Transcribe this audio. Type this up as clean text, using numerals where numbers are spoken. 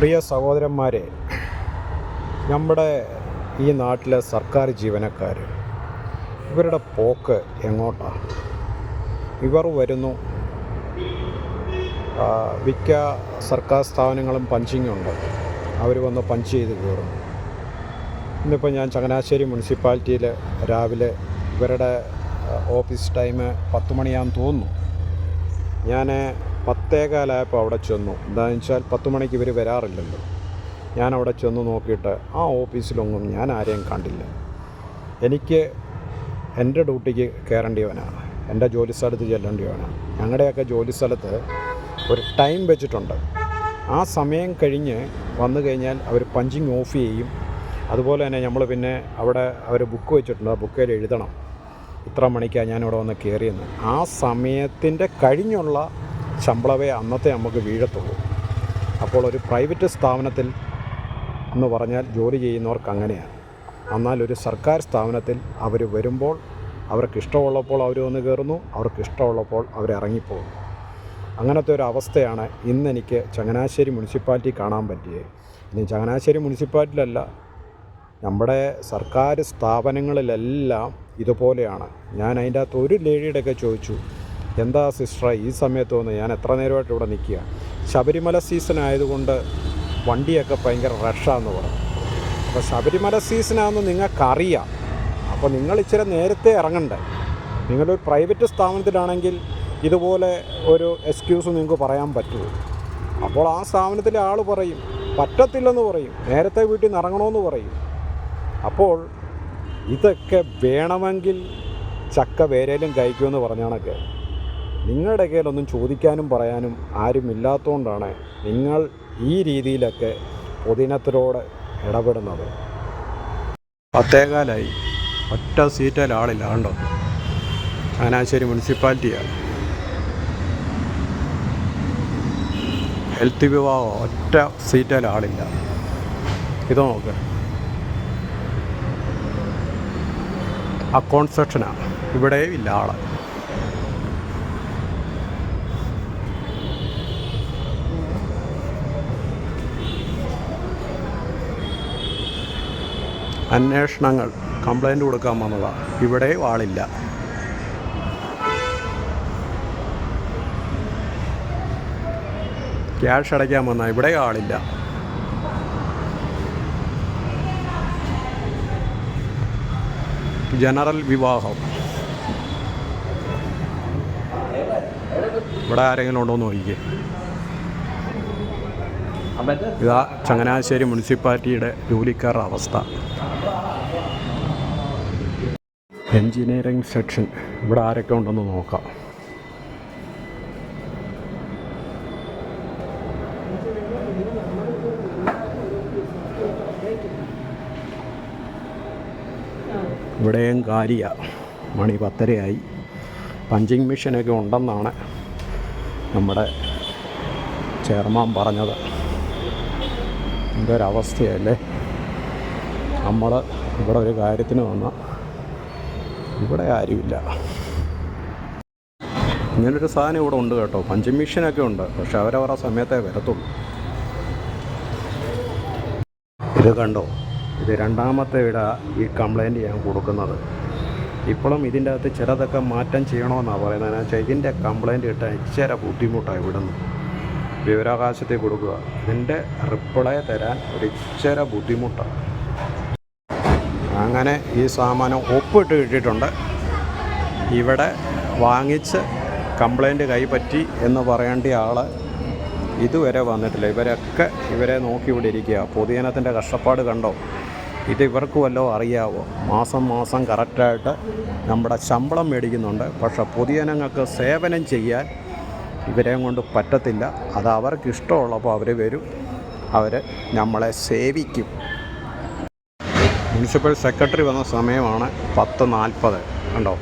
പ്രിയ സഹോദരന്മാരെ, നമ്മുടെ ഈ നാട്ടിലെ സർക്കാർ ജീവനക്കാർ ഇവരുടെ പോക്ക് എങ്ങോട്ടാണ്? ഇവർ വരുന്നു, മിക്ക സർക്കാർ സ്ഥാപനങ്ങളും പഞ്ചിങ്ങുണ്ട്, അവർ വന്ന് പഞ്ച് ചെയ്ത് കയറും. ഇന്നിപ്പോൾ ഞാൻ ചങ്ങനാശ്ശേരി മുനിസിപ്പാലിറ്റിയിൽ രാവിലെ ഇവരുടെ ഓഫീസ് ടൈം 10 മണിയാണെന്ന് തോന്നുന്നു. ഞാൻ 10:15 അവിടെ ചെന്നു. എന്താണെന്ന് വെച്ചാൽ 10 മണിക്ക് ഇവർ വരാറില്ലല്ലോ. ഞാനവിടെ ചെന്ന് നോക്കിയിട്ട് ആ ഓഫീസിലൊന്നും ഞാൻ ആരെയും കണ്ടില്ല. എനിക്ക് എൻ്റെ ഡ്യൂട്ടിക്ക് കയറേണ്ടിയവനാണ്, എൻ്റെ ജോലി സ്ഥലത്ത് ചെല്ലേണ്ടിയവനാണ്. ഞങ്ങളുടെയൊക്കെ ജോലി സ്ഥലത്ത് ഒരു ടൈം വെച്ചിട്ടുണ്ട്. ആ സമയം കഴിഞ്ഞ് വന്നു കഴിഞ്ഞാൽ അവർ പഞ്ചിങ് ഓഫ് ചെയ്യും. അതുപോലെ തന്നെ നമ്മൾ പിന്നെ അവിടെ അവർ ബുക്ക് വെച്ചിട്ടുണ്ട്, ആ ബുക്കിൽ എഴുതണം ഇത്ര മണിക്കാണ് ഞാനിവിടെ വന്ന് കയറിയെന്ന്. ആ സമയത്തിൻ്റെ കഴിഞ്ഞുള്ള ശമ്പളമേ അന്നത്തെ നമുക്ക് വീഴത്തുള്ളൂ. അപ്പോൾ ഒരു പ്രൈവറ്റ് സ്ഥാപനത്തിൽ എന്ന് പറഞ്ഞാൽ ജോലി ചെയ്യുന്നവർക്ക് അങ്ങനെയാണ്. എന്നാൽ ഒരു സർക്കാർ സ്ഥാപനത്തിൽ അവർ വരുമ്പോൾ അവർക്ക് ഇഷ്ടമുള്ളപ്പോൾ അവർ വന്ന് കയറുന്നു, അവർക്ക് ഇഷ്ടമുള്ളപ്പോൾ അവർ ഇറങ്ങിപ്പോകും. അങ്ങനത്തെ ഒരു അവസ്ഥയാണ് ഇന്നെനിക്ക് ചങ്ങനാശ്ശേരി മുനിസിപ്പാലിറ്റി കാണാൻ പറ്റിയത്. ഇനി ചങ്ങനാശ്ശേരി മുനിസിപ്പാലിറ്റിയിലല്ല, നമ്മുടെ സർക്കാർ സ്ഥാപനങ്ങളിലെല്ലാം ഇതുപോലെയാണ്. ഞാൻ അതിൻ്റെ അകത്ത് ഒരു ലേഡിയുടെയൊക്കെ ചോദിച്ചു, എന്താ സിസ്റ്ററെ ഈ സമയത്ത് വന്ന്? ഞാൻ എത്ര നേരമായിട്ട് ഇവിടെ നിൽക്കുക. ശബരിമല സീസൺ ആയതുകൊണ്ട് വണ്ടിയൊക്കെ ഭയങ്കര റഷാന്ന് പറഞ്ഞു. അപ്പോൾ ശബരിമല സീസണാണെന്ന് നിങ്ങൾക്കറിയാം, അപ്പോൾ നിങ്ങൾ ഇച്ചിരി നേരത്തെ ഇറങ്ങണ്ടേ. നിങ്ങളൊരു പ്രൈവറ്റ് സ്ഥാപനത്തിലാണെങ്കിൽ ഇതുപോലെ ഒരു എക്സ്ക്യൂസ് നിങ്ങൾക്ക് പറയാൻ പറ്റുമോ? അപ്പോൾ ആ സ്ഥാപനത്തിലെ ആൾ പറയും പറ്റത്തില്ലെന്ന് പറയും, നേരത്തെ വീട്ടിൽ നിന്ന് ഇറങ്ങണമെന്ന് പറയും. അപ്പോൾ ഇതൊക്കെ വേണമെങ്കിൽ ചക്ക വേരയിലും കഴിക്കുമെന്ന് പറഞ്ഞാണൊക്കെ നിങ്ങളുടെ കയ്യിലൊന്നും ചോദിക്കാനും പറയാനും ആരും ഇല്ലാത്തതുകൊണ്ടാണ് നിങ്ങൾ ഈ രീതിയിലൊക്കെ പൊതുജനത്തിനോട് ഇടപെടുന്നത്. 10:15 ഒറ്റ സീറ്റിൽ ആളില്ല. കണ്ടോ, ചങ്ങനാശ്ശേരി മുനിസിപ്പാലിറ്റിയാണ്. ഹെൽത്ത് വിഭാഗം ഒറ്റ സീറ്റിൽ ആളില്ല. ഇത് നോക്ക്, അക്കൗണ്ട് സെക്ഷനാണ്, ഇവിടെയും ഇല്ല ആൾ. അന്വേഷണങ്ങൾ കംപ്ലൈൻറ്റ് കൊടുക്കാൻ വന്നതാണ്, ഇവിടെയും ആളില്ല. ക്യാഷ് അടയ്ക്കാൻ വന്നാൽ ഇവിടെയും ആളില്ല. ജനറൽ വിവാഹം, ഇവിടെ ആരെങ്കിലും ഉണ്ടോ എന്ന് നോക്കിക്കേ. ഇതാ ചങ്ങനാശ്ശേരി മുനിസിപ്പാലിറ്റിയുടെ ജോലിക്കാരുടെ അവസ്ഥ. എൻജിനീയറിംഗ് സെക്ഷൻ, ഇവിടെ ആരൊക്കെ ഉണ്ടെന്ന് നോക്കാം. ഇവിടെയും കാര്യ മണി 10:30 പഞ്ചിങ് മെഷീനൊക്കെ ഉണ്ടെന്നാണ് നമ്മുടെ ചെയർമാൻ പറഞ്ഞത്. എന്തൊരവസ്ഥയല്ലേ. നമ്മൾ ഇവിടെ ഒരു കാര്യത്തിന് വന്നാൽ ഇവിടെ ആരുമില്ല. ഇങ്ങനൊരു സാധനം ഇവിടെ ഉണ്ട് കേട്ടോ, പഞ്ചിങ് മെഷീനൊക്കെ ഉണ്ട്, പക്ഷെ അവരവരുടെ സമയത്തേ വരത്തുള്ളൂ. ഇത് കണ്ടോ, ഇത് രണ്ടാമത്തെ ഈ കംപ്ലൈൻറ്റ് ഞാൻ കൊടുക്കുന്നത്. ഇപ്പോഴും ഇതിൻ്റെ അകത്ത് ചിലതൊക്കെ മാറ്റം ചെയ്യണമെന്നാണ് പറയുന്നത്. എന്ന് വെച്ചാൽ ഇതിൻ്റെ കംപ്ലൈൻറ്റ് കിട്ടാൻ ഇച്ചിരി ബുദ്ധിമുട്ടാണ്. ഇവിടുന്ന് വിവരാവകാശത്തിൽ കൊടുക്കുക, ഇതിൻ്റെ റിപ്ലൈ തരാൻ ഒരു ഇച്ചിരി ബുദ്ധിമുട്ടാണ്. അങ്ങനെ ഈ സാമാനം ഒപ്പിട്ട് കിട്ടിയിട്ടുണ്ട്. ഇവിടെ വാങ്ങിച്ച് കംപ്ലൈൻറ്റ് കൈപ്പറ്റി എന്ന് പറയേണ്ട ആൾ ഇതുവരെ വന്നിട്ടില്ല. ഇവരെ നോക്കി ഇവിടെ ഇരിക്കുക. പൊതുജനത്തിൻ്റെ കഷ്ടപ്പാട് കണ്ടോ. ഇത് ഇവർക്ക് വല്ലതും അറിയാവോ? മാസം കറക്റ്റായിട്ട് നമ്മുടെ ശമ്പളം മേടിക്കുന്നുണ്ട്, പക്ഷേ പൊതുജനങ്ങൾക്ക് സേവനം ചെയ്യാൻ ഇവരെയും കൊണ്ട് പറ്റത്തില്ല. അത് അവർക്ക് ഇഷ്ടമുള്ളപ്പോൾ അവർ വരും, അവർ നമ്മളെ സേവിക്കും. മുനിസിപ്പൽ സെക്രട്ടറി വന്ന സമയമാണ് 10:40. കണ്ടോ.